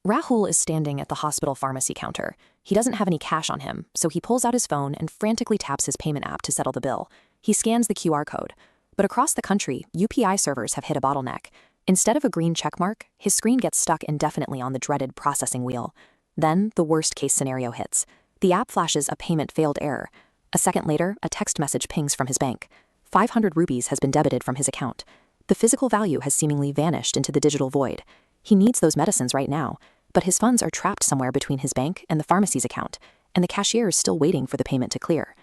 Rahul is standing at the hospital pharmacy counter. He doesn't have any cash on him, so he pulls out his phone and frantically taps his payment app to settle the bill. He scans the QR code. But across the country, UPI servers have hit a bottleneck. Instead of a green checkmark, his screen gets stuck indefinitely on the dreaded processing wheel. Then, the worst-case scenario hits. The app flashes a payment failed error. A second later, a text message pings from his bank. 500 rupees has been debited from his account. The physical value has seemingly vanished into the digital void. He needs those medicines right now, but his funds are trapped somewhere between his bank and the pharmacy's account, and the cashier is still waiting for the payment to clear.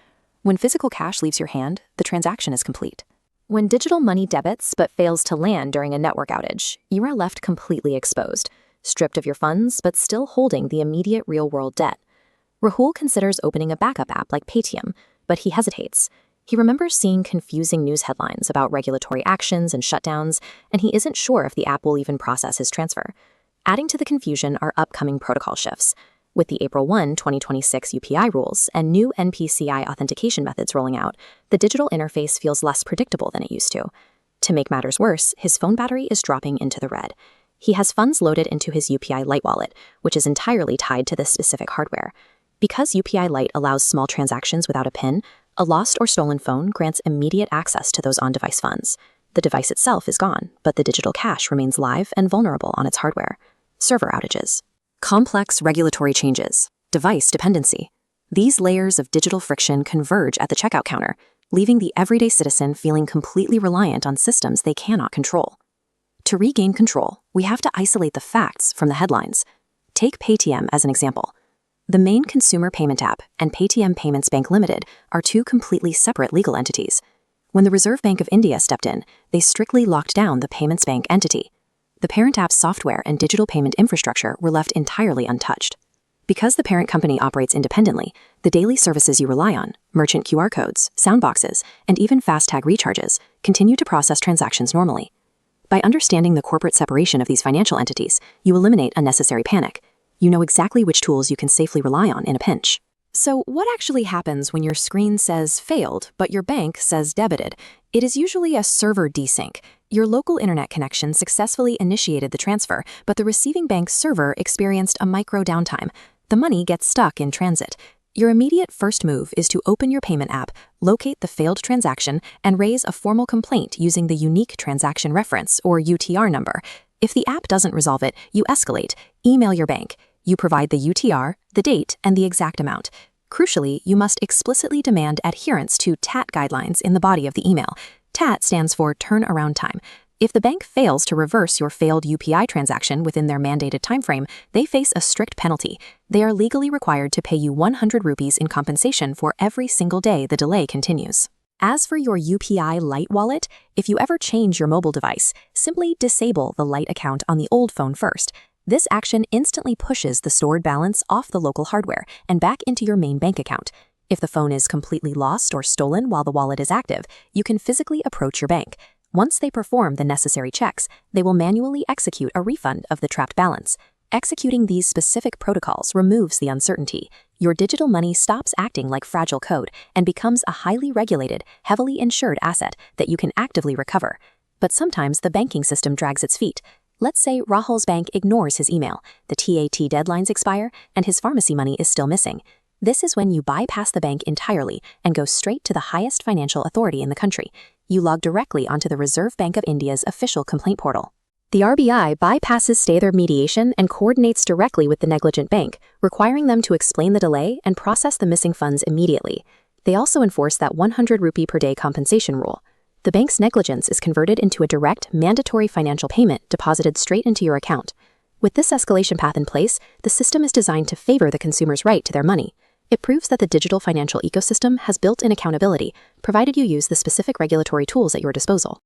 When physical cash leaves your hand, the transaction is complete. When digital money debits but fails to land during a network outage, you are left completely exposed, stripped of your funds but still holding the immediate real-world debt. Rahul considers opening a backup app like Paytm, but he hesitates. He remembers seeing confusing news headlines about regulatory actions and shutdowns, and he isn't sure if the app will even process his transfer. Adding to the confusion are upcoming protocol shifts. With the April 1, 2026 UPI rules and new NPCI authentication methods rolling out, the digital interface feels less predictable than it used to. To make matters worse, his phone battery is dropping into the red. He has funds loaded into his UPI Lite wallet, which is entirely tied to this specific hardware. Because UPI Lite allows small transactions without a PIN, a lost or stolen phone grants immediate access to those on-device funds. The device itself is gone, but the digital cash remains live and vulnerable on its hardware. Server outages. Complex regulatory changes. Device dependency. These layers of digital friction converge at the checkout counter, leaving the everyday citizen feeling completely reliant on systems they cannot control. To regain control, we have to isolate the facts from the headlines. Take Paytm as an example. The main consumer payment app and Paytm Payments Bank Limited are two completely separate legal entities. When the Reserve Bank of India stepped in, they strictly locked down the Payments Bank entity. The parent app's software and digital payment infrastructure were left entirely untouched. Because the parent company operates independently, the daily services you rely on, merchant QR codes, soundboxes, and even FASTag recharges, continue to process transactions normally. By understanding the corporate separation of these financial entities, you eliminate unnecessary panic. You know exactly which tools you can safely rely on in a pinch. So what actually happens when your screen says failed, but your bank says debited? It is usually a server desync. Your local internet connection successfully initiated the transfer, but the receiving bank's server experienced a micro downtime. The money gets stuck in transit. Your immediate first move is to open your payment app, locate the failed transaction, and raise a formal complaint using the Unique Transaction Reference, or UTR number. If the app doesn't resolve it, you escalate. Email your bank. You provide the UTR, the date, and the exact amount. Crucially, you must explicitly demand adherence to TAT guidelines in the body of the email. TAT stands for turnaround time. If the bank fails to reverse your failed UPI transaction within their mandated timeframe, they face a strict penalty. They are legally required to pay you 100 rupees in compensation for every single day the delay continues. As for your UPI Lite wallet, if you ever change your mobile device, simply disable the Lite account on the old phone first. This action instantly pushes the stored balance off the local hardware and back into your main bank account. If the phone is completely lost or stolen while the wallet is active, you can physically approach your bank. Once they perform the necessary checks, they will manually execute a refund of the trapped balance. Executing these specific protocols removes the uncertainty. Your digital money stops acting like fragile code and becomes a highly regulated, heavily insured asset that you can actively recover. But sometimes the banking system drags its feet. Let's say Rahul's bank ignores his email, the TAT deadlines expire, and his pharmacy money is still missing. This is when you bypass the bank entirely and go straight to the highest financial authority in the country. You log directly onto the Reserve Bank of India's official complaint portal. The RBI bypasses stay-there mediation and coordinates directly with the negligent bank, requiring them to explain the delay and process the missing funds immediately. They also enforce that 100 rupee per day compensation rule. The bank's negligence is converted into a direct, mandatory financial payment deposited straight into your account. With this escalation path in place, the system is designed to favor the consumer's right to their money. It proves that the digital financial ecosystem has built-in accountability, provided you use the specific regulatory tools at your disposal.